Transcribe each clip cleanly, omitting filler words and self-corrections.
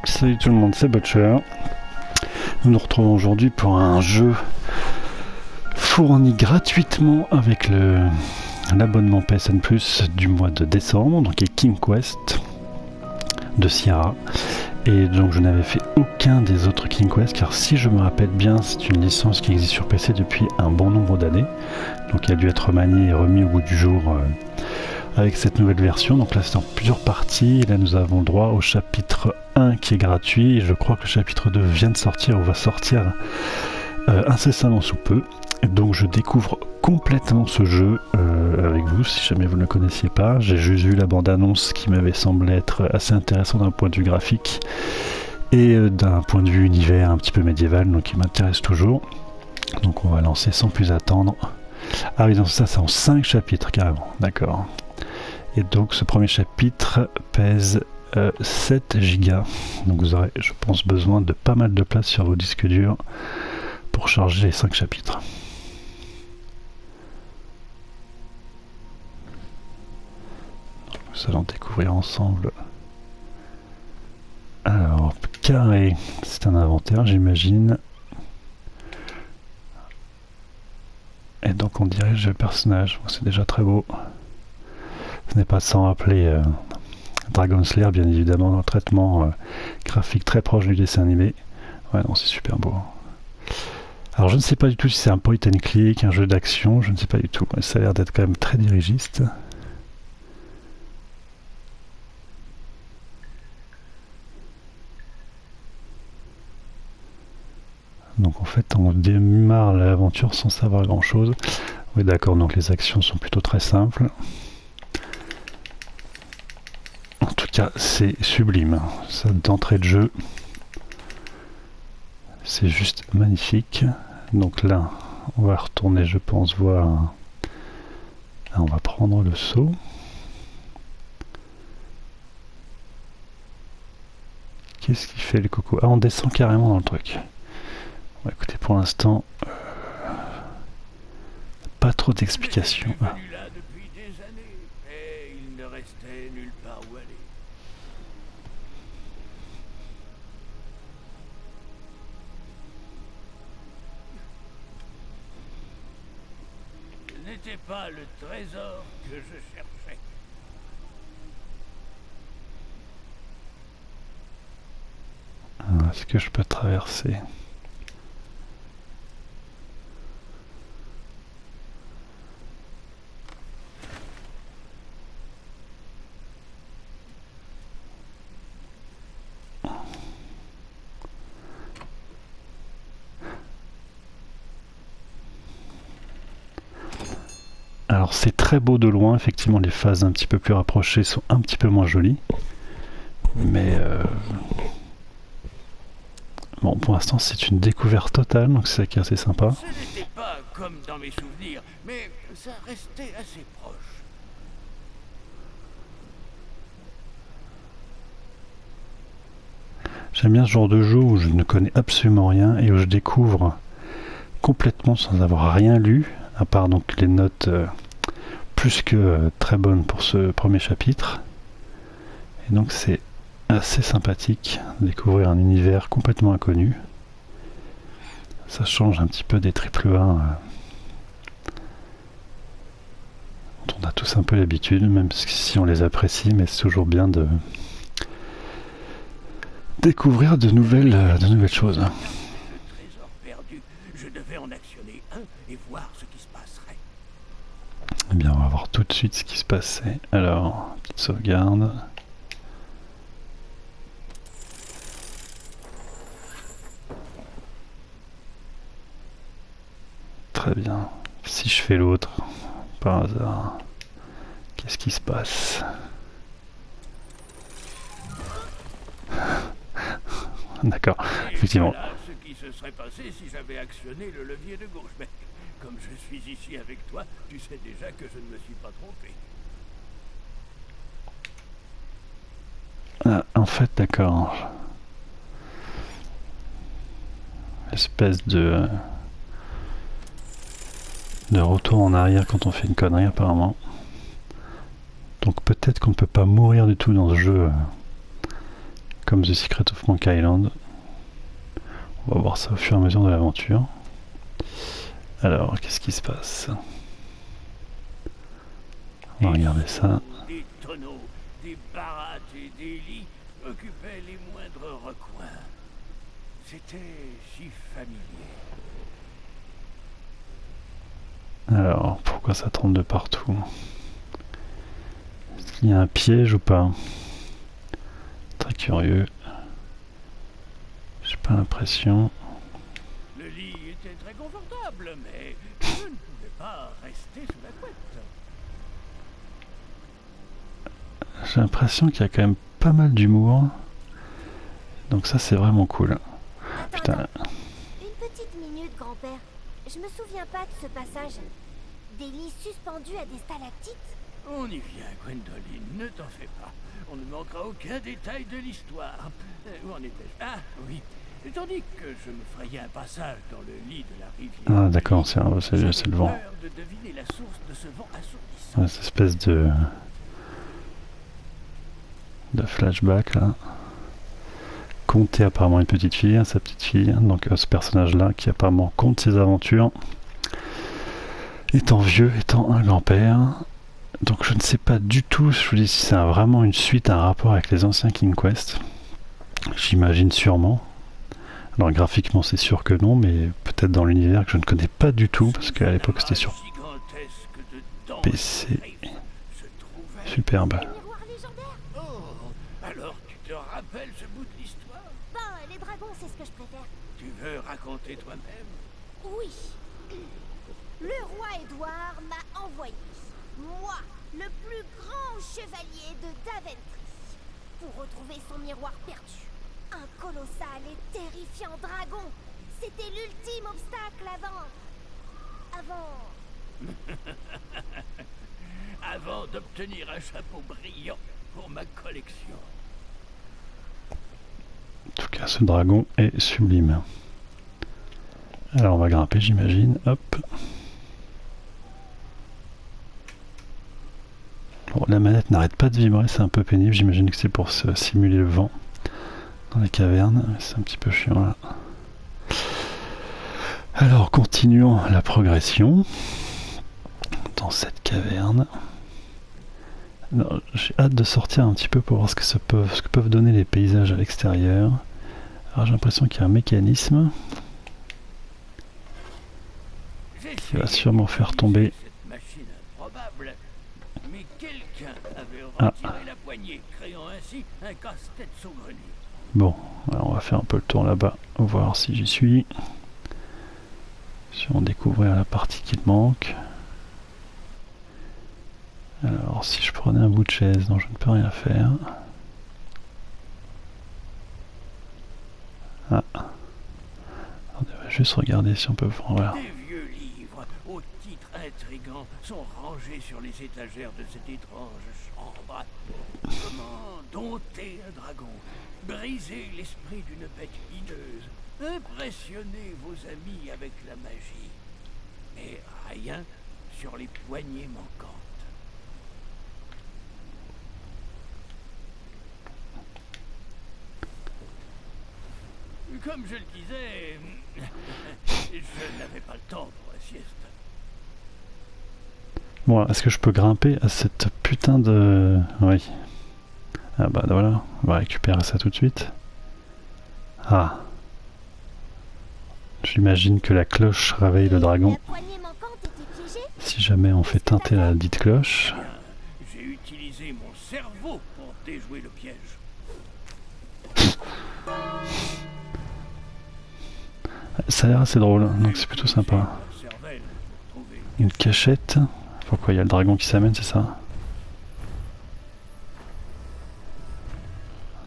Salut tout le monde, c'est Butcher. Nous nous retrouvons aujourd'hui pour un jeu fourni gratuitement avec l'abonnement PSN Plus du mois de décembre, donc qui est King Quest de Sierra. Et donc je n'avais fait aucun des autres King Quest, car si je me rappelle bien, c'est une licence qui existe sur PC depuis un bon nombre d'années. Donc il a dû être manié et remis au bout du jour avec cette nouvelle version. Donc là c'est en plusieurs parties, et là nous avons droit au chapitre 1 qui est gratuit, et je crois que le chapitre 2 vient de sortir ou va sortir incessamment sous peu. Donc je découvre complètement ce jeu avec vous, si jamais vous ne le connaissiez pas. J'ai juste vu la bande-annonce qui m'avait semblé être assez intéressant d'un point de vue graphique et d'un point de vue univers un petit peu médiéval, donc qui m'intéresse toujours. Donc on va lancer sans plus attendre. Ah oui, donc ça c'est en 5 chapitres carrément, d'accord. Et donc ce premier chapitre pèse 7 gigas, donc vous aurez, je pense, besoin de pas mal de place sur vos disques durs pour charger les 5 chapitres. Nous allons découvrir ensemble. Alors, carré, c'est un inventaire, j'imagine. Et donc on dirige le personnage, c'est déjà très beau. Ce n'est pas sans rappeler Dragon Slayer, bien évidemment, dans le traitement graphique très proche du dessin animé. Ouais, non, c'est super beau. Alors je ne sais pas du tout si c'est un point and click, un jeu d'action, je ne sais pas du tout. Ça a l'air d'être quand même très dirigiste. Donc en fait on démarre l'aventure sans savoir grand chose. Oui d'accord, donc les actions sont plutôt très simples. En tout cas c'est sublime, ça d'entrée de jeu. C'est juste magnifique. Donc là on va retourner, je pense, voir. Là, on va prendre le seau. Qu'est-ce qui fait le coco? Ah, on descend carrément dans le truc. Bon, écoutez, pour l'instant, pas trop d'explications. Ce n'était pas le trésor que je cherchais. Est-ce que je peux traverser? Alors c'est très beau de loin, effectivement les phases un petit peu plus rapprochées sont un petit peu moins jolies. Mais bon, pour l'instant c'est une découverte totale, donc c'est ça qui est assez sympa. Ce n'était pas comme dans mes souvenirs, mais ça restait assez proche. J'aime bien ce genre de jeu où je ne connais absolument rien et où je découvre complètement sans avoir rien lu, à part donc les notes plus que très bonnes pour ce premier chapitre. Et donc c'est assez sympathique de découvrir un univers complètement inconnu. Ça change un petit peu des AAA dont on a tous un peu l'habitude, même si on les apprécie, mais c'est toujours bien de découvrir de nouvelles choses. Le trésor perdu, je devais en actionner un et voir ce qui se passerait. Eh bien, on va voir tout de suite ce qui se passait. Alors, petite sauvegarde. Très bien. Si je fais l'autre, par hasard, qu'est-ce qui se passe? D'accord, effectivement. Voilà ce qui se serait passé si j'avais actionné le levier de gauche. Mais comme je suis ici avec toi, tu sais déjà que je ne me suis pas trompé. Ah, en fait, d'accord. Espèce de retour en arrière quand on fait une connerie apparemment. Donc peut-être qu'on ne peut pas mourir du tout dans ce jeu comme The Secret of Monkey Island. On va voir ça au fur et à mesure de l'aventure. Alors, qu'est-ce qui se passe? On va regarder ça. Des tonneaux, des barattes et des lits occupaient les moindres recoins. C'était si familier. Alors, pourquoi ça tremble de partout? Est-ce qu'il y a un piège ou pas? Très curieux. J'ai pas l'impression. Le lit était très confortable, mais je ne pouvais pas rester sous la couette. J'ai l'impression qu'il y a quand même pas mal d'humour. Donc ça, c'est vraiment cool. Putain. Une petite minute, grand-père. Je me souviens pas de ce passage. Des lits suspendus à des stalactites? On y vient, Gwendoline, ne t'en fais pas. On ne manquera aucun détail de l'histoire. Où en étais-je? Ah, oui. Tandis que je me frayais un passage dans le lit de la rivière. Ah d'accord, c'est le vent. Peur de deviner la source de ce vent assourdissant. Cette espèce de flashback là. Compter apparemment une petite fille, sa petite fille. Donc ce personnage là qui apparemment compte ses aventures. Étant vieux, étant un grand-père. Donc je ne sais pas du tout, je vous dis si c'est vraiment une suite, un rapport avec les anciens King Quest. J'imagine sûrement. Alors graphiquement c'est sûr que non, mais peut-être dans l'univers que je ne connais pas du tout, parce qu'à l'époque c'était sur PC. Superbe. Le miroir légendaire? Oh, alors tu te rappelles ce bout de l'histoire? Ben, les dragons, c'est ce que je préfère. Tu veux raconter toi-même? Oui. Le roi Édouard m'a envoyé, moi, le plus grand chevalier de Daventry, pour retrouver son miroir perdu. Un colossal et terrifiant dragon. C'était l'ultime obstacle Avant d'obtenir un chapeau brillant pour ma collection. En tout cas, ce dragon est sublime. Alors on va grimper, j'imagine. Hop. Bon, la manette n'arrête pas de vibrer, c'est un peu pénible. J'imagine que c'est pour se simuler le vent dans les cavernes. C'est un petit peu chiant là. Alors continuons la progression dans cette caverne. J'ai hâte de sortir un petit peu pour voir ce que peuvent donner les paysages à l'extérieur. Alors j'ai l'impression qu'il y a un mécanisme qui va sûrement faire tomber. Cette machine improbable, mais quelqu'un avait retiré la poignée, créant ainsi un casse-tête saugrenu. Bon, alors on va faire un peu le tour là-bas, voir si j'y suis. Si on découvrir la partie qui manque. Alors si je prenais un bout de chaise dont je ne peux rien faire. Ah. On devrait juste regarder si on peut prendre. Des vieux livres aux titres intrigants sont rangés sur les étagères de cette étrange chambre. Comment dompter un dragon, briser l'esprit d'une bête hideuse, impressionner vos amis avec la magie, mais rien sur les poignées manquantes. Comme je le disais, je n'avais pas le temps pour la sieste. Bon, est-ce que je peux grimper à cette putain de... Oui. Ah bah voilà, on va récupérer ça tout de suite. Ah. J'imagine que la cloche réveille le dragon. La poignée manquante était piégée? Si jamais on fait tinter la dite cloche. Bien, j'ai utilisé mon cerveau pour déjouer le piège. Ça a l'air assez drôle, donc c'est plutôt sympa. Leur cervelle Une cachette. Pourquoi il y a le dragon qui s'amène, c'est ça?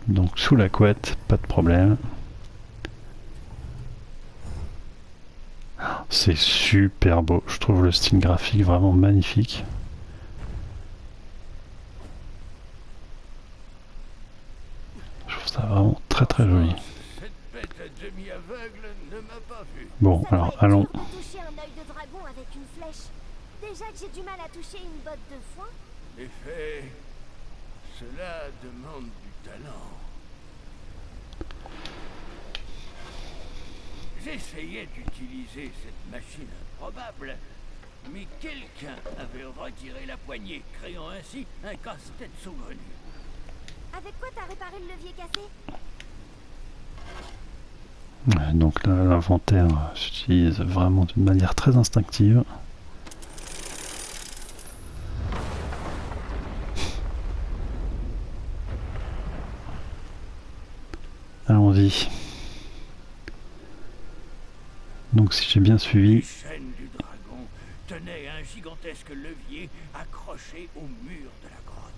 Donc sous la couette, pas de problème. C'est super beau, je trouve le style graphique vraiment magnifique. Je trouve ça vraiment très très joli. Cette bête à demi aveugle ne m'a pas vu. Bon, Ça alors doit être allons. dur de toucher un œil de dragon avec une flèche. Déjà que j'ai du mal à toucher une botte de foin. En effet, cela demande du talent. J'essayais d'utiliser cette machine improbable, mais quelqu'un avait retiré la poignée, créant ainsi un casse-tête saugrenu. Avec quoi t'as réparé le levier cassé? Donc là, l'inventaire s'utilise vraiment d'une manière très instinctive. Allons-y. Donc si j'ai bien Les suivi, chaînes du dragon tenaient un gigantesque levier accroché au mur de la grotte.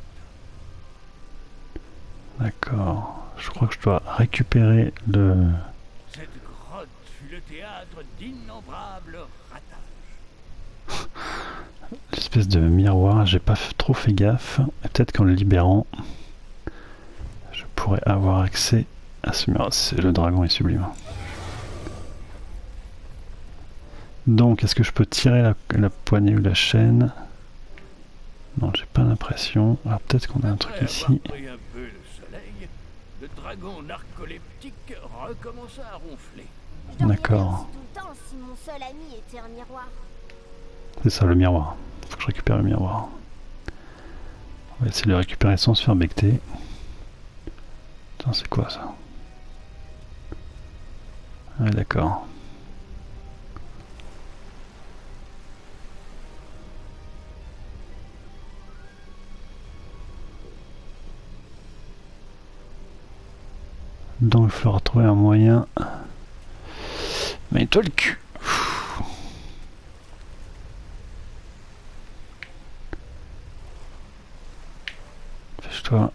d'accord, je crois que je dois récupérer le... Cette grotte fut le théâtre d'innombrables ratages. l'espèce de miroir, j'ai pas trop fait gaffe, et peut-être qu'en le libérant, je pourrais avoir accès à ce miroir. Le dragon est sublime. Donc, est-ce que je peux tirer la poignée ou la chaîne? Non, j'ai pas l'impression. Alors peut-être qu'on a un truc Après ici. avoir pris un peu le soleil, le dragon narcoleptique recommença à ronfler. Je dormirais D'accord. aussi tout le temps si mon seul ami était un miroir. C'est ça, le miroir. Faut que je récupère le miroir. On va essayer de le récupérer sans se faire becter. Putain, c'est quoi ça? Ouais, d'accord. Donc il faudra trouver un moyen. Mais toi le cul. Fâche-toi.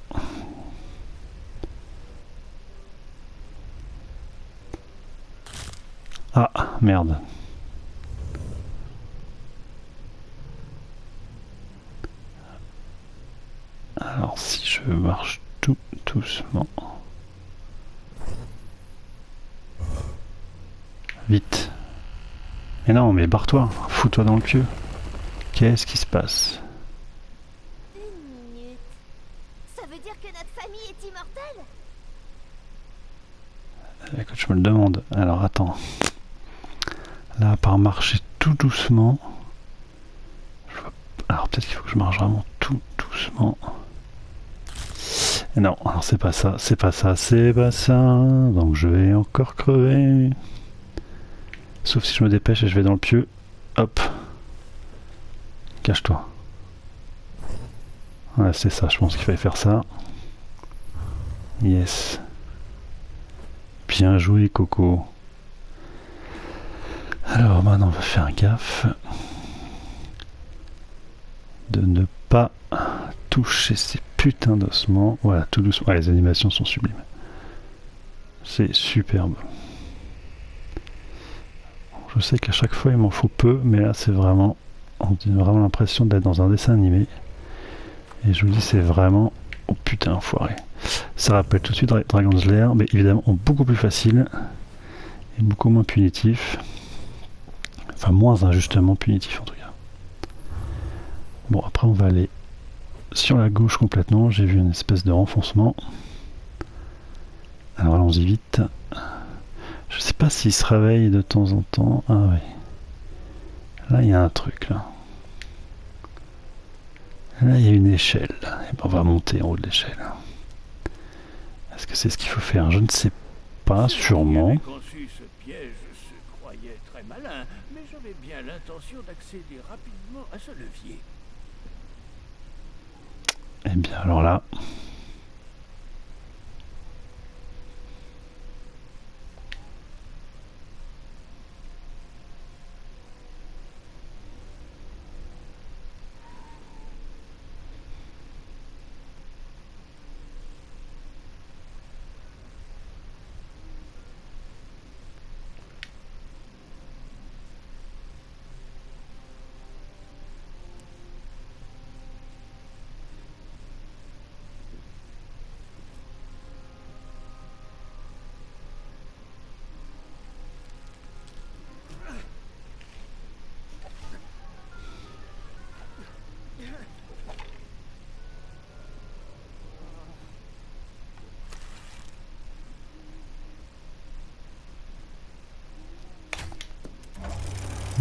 Ah merde. Alors si je marche tout doucement. Vite. Mais non, mais barre-toi, fous-toi dans le pieu. Qu'est-ce qui se passe? Une minute. Ça veut dire que notre famille est immortelle? Écoute, je me le demande. Alors attends. Là, à part marcher tout doucement. Alors peut-être qu'il faut que je marche vraiment tout doucement. Et non, alors c'est pas ça, c'est pas ça, c'est pas ça. Donc je vais encore crever. Sauf si je me dépêche et je vais dans le pieu. Hop. Cache-toi. Voilà, c'est ça, je pense qu'il fallait faire ça. Yes. Bien joué, Coco. Alors maintenant, on va faire gaffe de ne pas toucher ces putains d'ossements. Voilà, tout doucement. Ouais, les animations sont sublimes. C'est superbe. Je sais qu'à chaque fois il m'en faut peu, mais là c'est vraiment, on a vraiment l'impression d'être dans un dessin animé. Et je vous dis, c'est vraiment, oh putain, enfoiré. Ça rappelle tout de suite Dragon's Lair, mais évidemment beaucoup plus facile et beaucoup moins punitif. Enfin, moins injustement punitif en tout cas. Bon, après on va aller sur la gauche complètement. J'ai vu une espèce de renfoncement. Alors allons-y vite. Je sais pas s'il se réveille de temps en temps. Ah oui. Là, il y a un truc, là. Là, il y a une échelle. Et ben, on va monter en haut de l'échelle. Est-ce que c'est ce qu'il faut faire? Je ne sais pas, sûrement. Ceux qui avaient conçu ce piège se croyaient très malins, mais j'avais bien l'intention d'accéder rapidement à ce levier. Eh bien, alors là...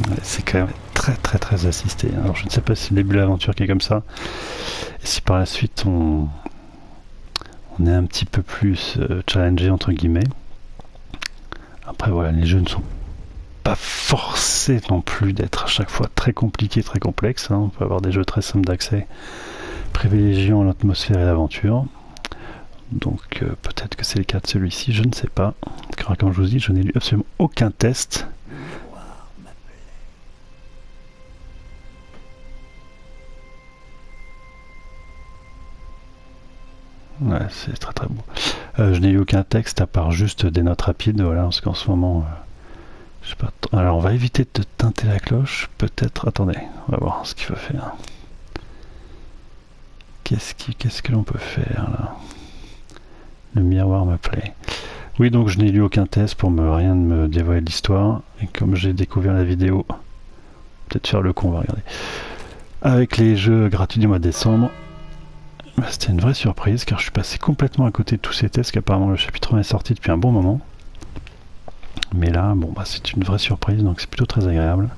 Ouais, c'est quand même très assisté. Alors je ne sais pas si c'est le début de l'aventure qui est comme ça, et si par la suite on est un petit peu plus challengé entre guillemets. Après voilà, les jeux ne sont pas forcés non plus d'être à chaque fois très compliqués, très complexes. Hein. On peut avoir des jeux très simples d'accès, privilégiant l'atmosphère et l'aventure. Donc peut-être que c'est le cas de celui-ci, je ne sais pas. Car comme je vous dis, je n'ai lu absolument aucun test. Ouais, c'est très beau. Je n'ai eu aucun texte à part juste des notes rapides, voilà, parce qu'en ce moment, je sais pas. Alors on va éviter de teinter la cloche, peut-être. Attendez, on va voir ce qu'il faut faire. Qu'est-ce que l'on peut faire là? Le miroir me plaît. Oui, donc je n'ai lu aucun test pour rien me dévoiler l'histoire. Et comme j'ai découvert la vidéo, peut-être faire le con, on va regarder. Avec les jeux gratuits du mois de décembre, c'était une vraie surprise car je suis passé complètement à côté de tous ces tests, qu'apparemment le chapitre 1 est sorti depuis un bon moment. Mais là, bon, bah, c'est une vraie surprise, donc c'est plutôt très agréable.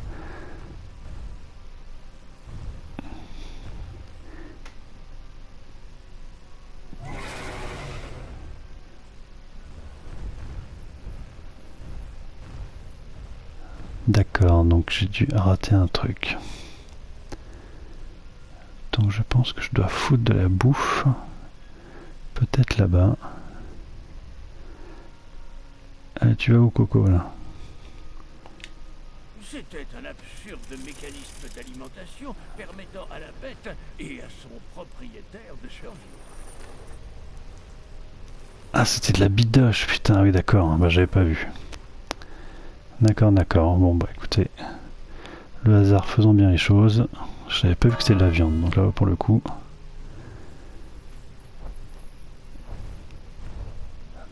D'accord, donc j'ai dû rater un truc. Donc je pense que je dois foutre de la bouffe. Peut-être là-bas. Allez, tu vas où, Coco, là? C'était un absurde mécanisme d'alimentation permettant à la bête et à son propriétaire de survivre. Ah, c'était de la bidoche, putain, oui, d'accord, bah j'avais pas vu. D'accord, bon, bah écoutez, le hasard faisant bien les choses, je n'avais pas vu que c'était de la viande, donc là, pour le coup.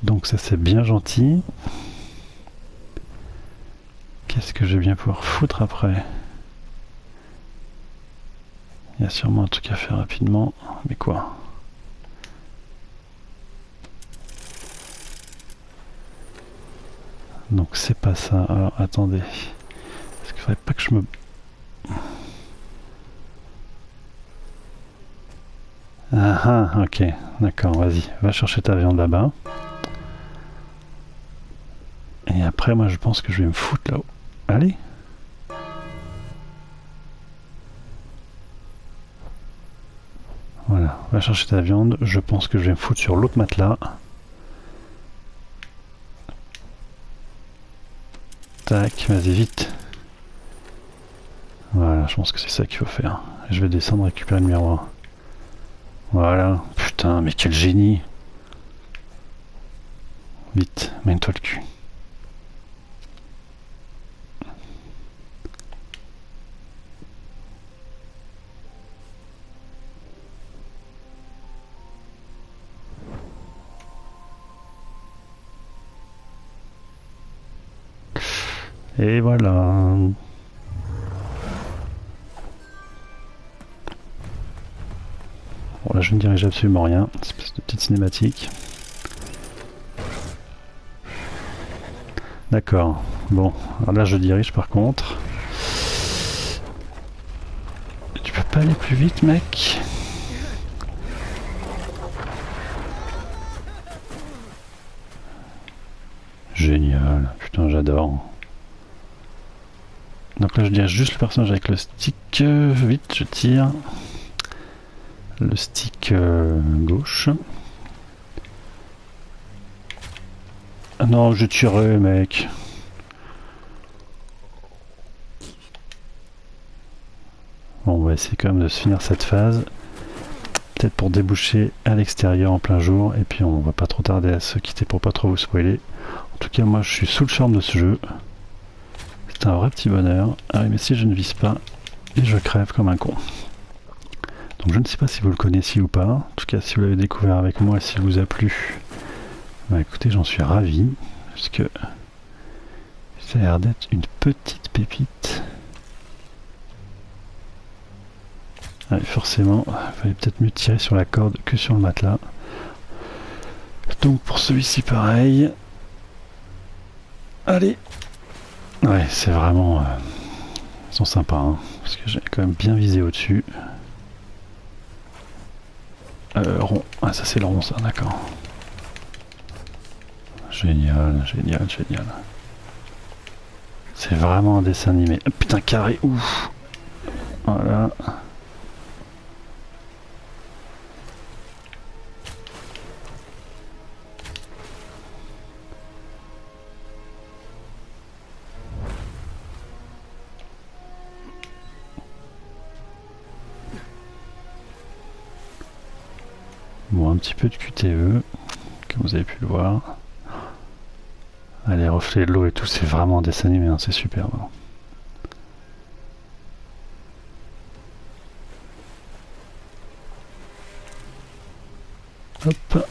Donc ça, c'est bien gentil. Qu'est-ce que je vais bien pouvoir foutre après? Il y a sûrement un truc à faire rapidement, mais quoi? Donc c'est pas ça. Alors attendez. Est-ce qu'il faudrait pas que je me... Ah ah, ok. D'accord, vas-y. Va chercher ta viande là-bas. Et après, moi je pense que je vais me foutre là-haut. Allez. Voilà. Va chercher ta viande. Je pense que je vais me foutre sur l'autre matelas. Tac, vas-y vite. Voilà, je pense que c'est ça qu'il faut faire. Je vais descendre récupérer le miroir. Voilà, putain, mais quel génie. Vite, mène-toi le cul. Et voilà. Bon, là je ne dirige absolument rien, une espèce de petite cinématique. D'accord, bon, alors là je dirige par contre. Tu peux pas aller plus vite, mec? Génial, putain j'adore. Donc là je dirige juste le personnage avec le stick, vite je tire. Le stick gauche. Ah non, je tirerai, mec. Bon, on va essayer quand même de se finir cette phase. Peut-être pour déboucher à l'extérieur en plein jour. Et puis on va pas trop tarder à se quitter pour pas trop vous spoiler. En tout cas, moi je suis sous le charme de ce jeu. C'est un vrai petit bonheur. Ah oui, mais si je ne vise pas, et je crève comme un con. Donc je ne sais pas si vous le connaissiez ou pas. En tout cas, si vous l'avez découvert avec moi, s'il vous a plu, bah écoutez, j'en suis ravi. Parce que ça a l'air d'être une petite pépite. Allez, forcément, il fallait peut-être mieux tirer sur la corde que sur le matelas. Donc pour celui-ci, pareil. Allez. Ouais, c'est vraiment sont sympas, hein, parce que j'ai quand même bien visé au-dessus. Rond. Ah, ça c'est le rond, ça, d'accord. Génial, génial, génial. C'est vraiment un dessin animé. Ah, putain, carré, ouf. Voilà. Bon, un petit peu de QTE, comme vous avez pu le voir. Ah, les reflets de l'eau et tout, c'est vraiment un dessin animé, hein, c'est superbe. Hop.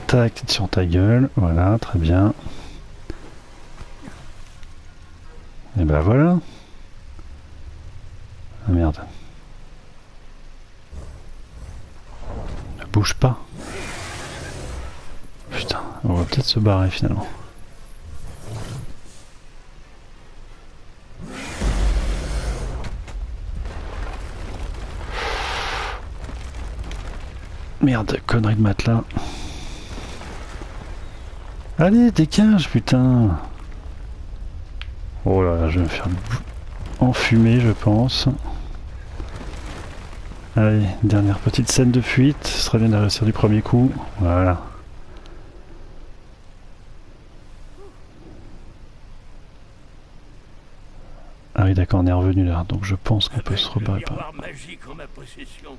Tac, sur ta gueule, voilà, très bien. Et ben voilà. Ah merde. Ne bouge pas. Putain, on va peut-être se barrer finalement. Merde, connerie de matelas. Allez, dégage, putain. Oh là là, je vais me faire enfumer, je pense. Allez, dernière petite scène de fuite. Ce serait bien de réussir du premier coup. Voilà. Ah oui, d'accord, on est revenu là, donc je pense qu'on peut se rebarrer par là. Magique en ma possession.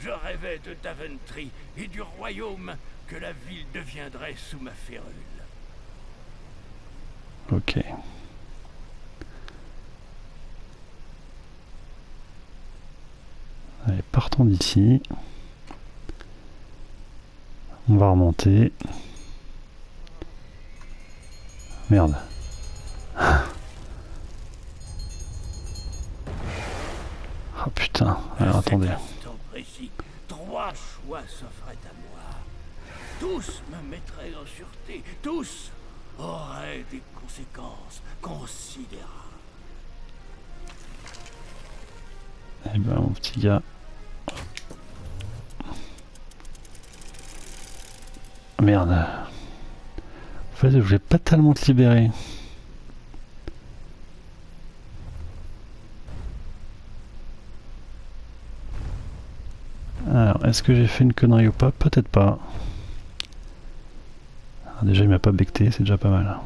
Je rêvais de Daventry et du royaume que la ville deviendrait sous ma férule. Ok. Allez, partons d'ici. On va remonter. Merde. Oh putain, alors attendez. Précis, 3 choix s'offraient à moi. Tous me mettraient en sûreté, tous auraient des conséquences considérables. Eh ben mon petit gars. Merde. En fait, je voulais pas tellement te libérer. Alors, est-ce que j'ai fait une connerie ou pas? Peut-être pas. Alors, déjà, il m'a pas becté, c'est déjà pas mal.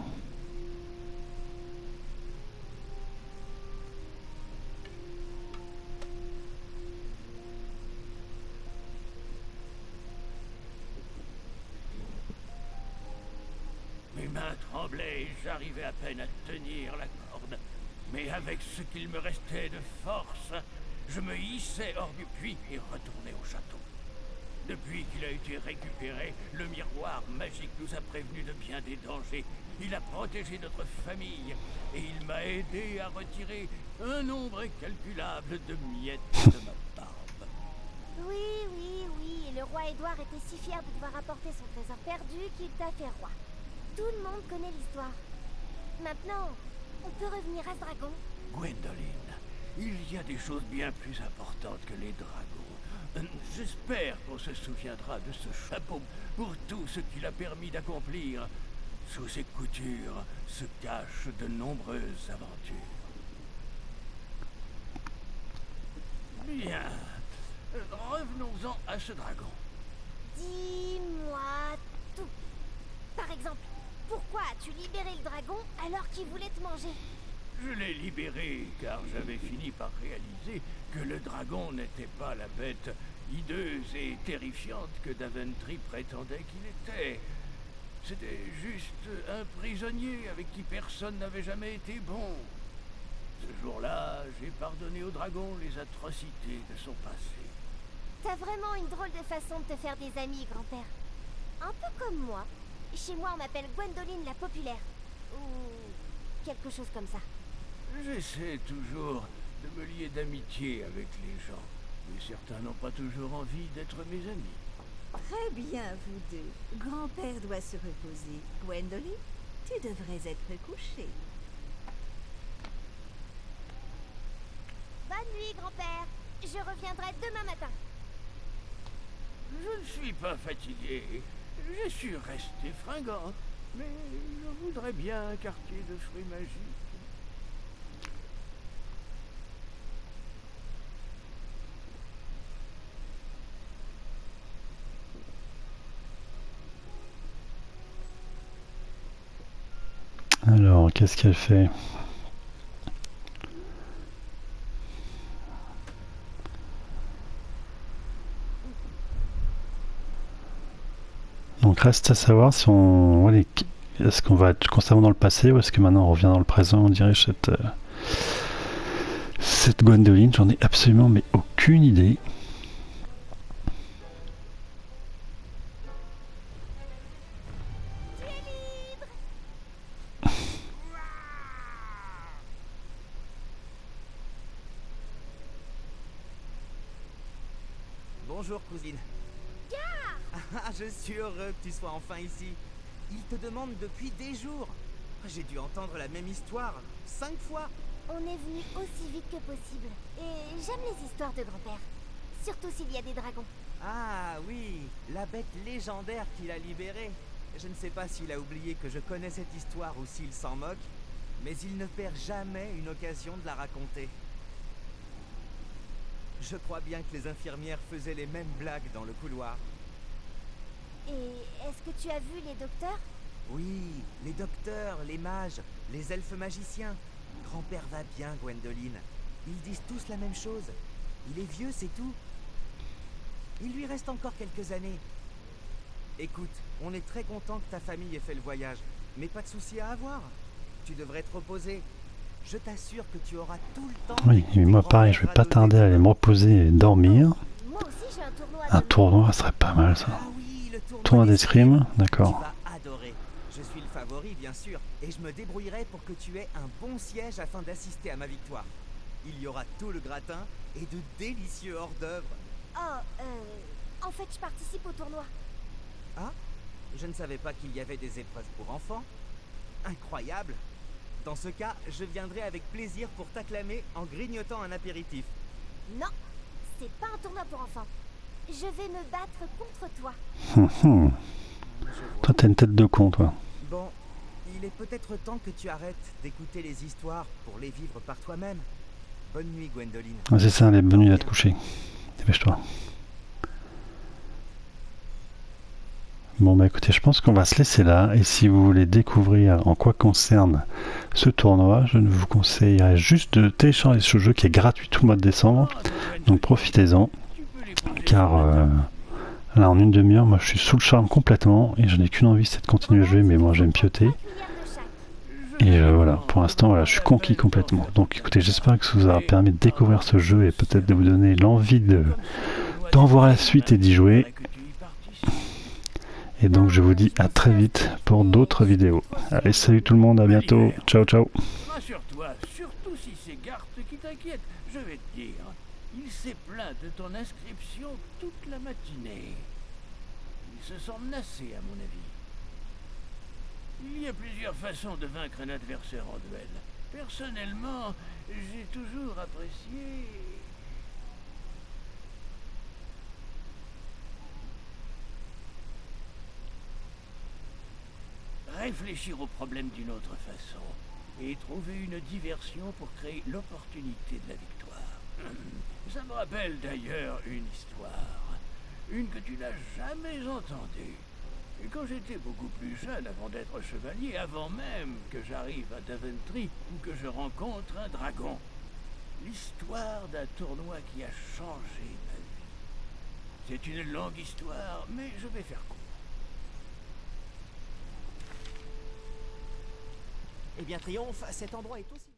Mes mains tremblaient et j'arrivais à peine à tenir la corde. Mais avec ce qu'il me restait de force, je me hissais hors du puits et retournais au château. Depuis qu'il a été récupéré, le miroir magique nous a prévenus de bien des dangers. Il a protégé notre famille et il m'a aidé à retirer un nombre incalculable de miettes de ma barbe. Oui, oui, oui, et le roi Édouard était si fier de devoir apporter son trésor perdu qu'il t'a fait roi. Tout le monde connaît l'histoire. Maintenant, on peut revenir à ce dragon. Gwendoline, il y a des choses bien plus importantes que les dragons. J'espère qu'on se souviendra de ce chapeau pour tout ce qu'il a permis d'accomplir. Sous ses coutures se cachent de nombreuses aventures. Bien. Revenons-en à ce dragon. Dis-moi tout. Par exemple, pourquoi as-tu libéré le dragon alors qu'il voulait te manger? Je l'ai libéré car j'avais fini par réaliser que le dragon n'était pas la bête hideuse et terrifiante que Daventry prétendait qu'il était. C'était juste un prisonnier avec qui personne n'avait jamais été bon. Ce jour-là, j'ai pardonné au dragon les atrocités de son passé. T'as vraiment une drôle de façon de te faire des amis, grand-père. Un peu comme moi. Chez moi, on m'appelle Gwendoline la populaire. Ou quelque chose comme ça. J'essaie toujours de me lier d'amitié avec les gens. Mais certains n'ont pas toujours envie d'être mes amis. Très bien, vous deux. Grand-père doit se reposer. Gwendoline, tu devrais être couchée. Bonne nuit, grand-père. Je reviendrai demain matin. Je ne suis pas fatigué. Je suis resté fringant. Mais je voudrais bien un quartier de fruits magiques. Alors, qu'est-ce qu'elle fait? Donc reste à savoir si on... Est-ce qu'on va être constamment dans le passé ou est-ce que maintenant on revient dans le présent, on dirige cette Gwendoline? J'en ai absolument mais aucune idée. Tu es libre. Bonjour cousine. Ah, je suis heureux que tu sois enfin ici. Il te demande depuis des jours. J'ai dû entendre la même histoire 5 fois. On est venu aussi vite que possible. Et j'aime les histoires de grand-père. Surtout s'il y a des dragons. Ah oui, la bête légendaire qu'il a libérée. Je ne sais pas s'il a oublié que je connais cette histoire ou s'il s'en moque, mais il ne perd jamais une occasion de la raconter. Je crois bien que les infirmières faisaient les mêmes blagues dans le couloir. Et est-ce que tu as vu les docteurs? Oui, les docteurs, les mages, les elfes magiciens. Grand-père va bien, Gwendoline. Ils disent tous la même chose. Il est vieux, c'est tout. Il lui reste encore quelques années. Écoute, on est très content que ta famille ait fait le voyage, mais pas de souci à avoir. Tu devrais te reposer. Je t'assure que tu auras tout le temps... Oui, et moi pareil, je vais pas tarder à aller me reposer et dormir. Moi aussi j'ai un tournoi. Un tournoi, ça serait pas mal ça. Ah oui, le Tournoi d'escrime, Tu d'accord. vas adorer. Je suis le favori, bien sûr, et je me débrouillerai pour que tu aies un bon siège afin d'assister à ma victoire. Il y aura tout le gratin et de délicieux hors-d'œuvre. Oh, en fait je participe au tournoi. Ah, je ne savais pas qu'il y avait des épreuves pour enfants. Incroyable. Dans ce cas, je viendrai avec plaisir pour t'acclamer en grignotant un apéritif. Non, c'est pas un tournoi pour enfants. Je vais me battre contre toi. Toi t'as une tête de con toi. Bon, il est peut-être temps que tu arrêtes d'écouter les histoires pour les vivre par toi-même. Bonne nuit, Gwendoline. Ah, c'est ça, elle est bonne nuit à te coucher. Dépêche-toi. Bon bah écoutez, je pense qu'on va se laisser là, et si vous voulez découvrir en quoi concerne ce tournoi, je vous conseillerais juste de télécharger ce jeu qui est gratuit tout le mois de décembre, donc profitez-en, car là en une demi-heure, moi je suis sous le charme complètement, et je n'ai qu'une envie, c'est de continuer à jouer, mais moi j'aime pioter, et voilà, pour l'instant voilà, je suis conquis complètement. Donc écoutez, j'espère que ça vous aura permis de découvrir ce jeu, et peut-être de vous donner l'envie d'en voir la suite et d'y jouer. Et donc je vous dis à très vite pour d'autres vidéos. Allez, salut tout le monde, à bientôt. Ciao, ciao. Rassure-toi, surtout si c'est Garth qui t'inquiète, je vais te dire. Il s'est plaint de ton inscription toute la matinée. Il se sent menacé, à mon avis. Il y a plusieurs façons de vaincre un adversaire en duel. Personnellement, j'ai toujours apprécié... réfléchir au problème d'une autre façon et trouver une diversion pour créer l'opportunité de la victoire. Ça me rappelle d'ailleurs une histoire, une que tu n'as jamais entendue. Et quand j'étais beaucoup plus jeune, avant d'être chevalier, avant même que j'arrive à Daventry ou que je rencontre un dragon, l'histoire d'un tournoi qui a changé ma vie. C'est une longue histoire, mais je vais faire court. Eh bien, Triomphe, cet endroit est aussi...